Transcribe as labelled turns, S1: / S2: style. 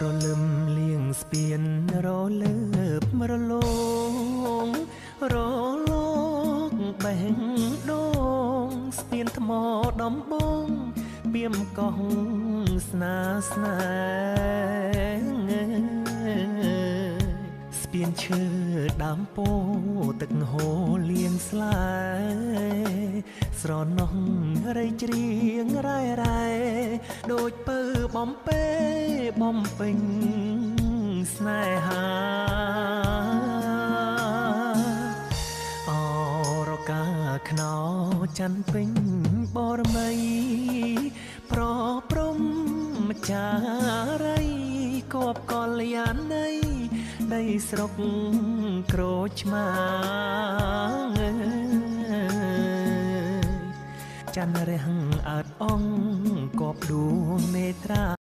S1: រលឹមលៀងស្ពានរលើបរលងរលកបេះដូងស្ពានថ្មដំបងពីមកោះស្នេហ៍ស្នេហ៍ស្ពានឈើដើមពោទឹកហូរលៀងស្លែស្រណោះរៃច្រៀងរ៉ែរ៉ែដូចពើបំពេបំពេញស្នេហាអរកាខ្នោច័ន្ទពេញបរមីប្រព្រំម្ចារីគប់កល្យាណីដីស្រុកក្រូចឆ្មាច័ន្ទរះអើតអងគប់ដួងនេត្រា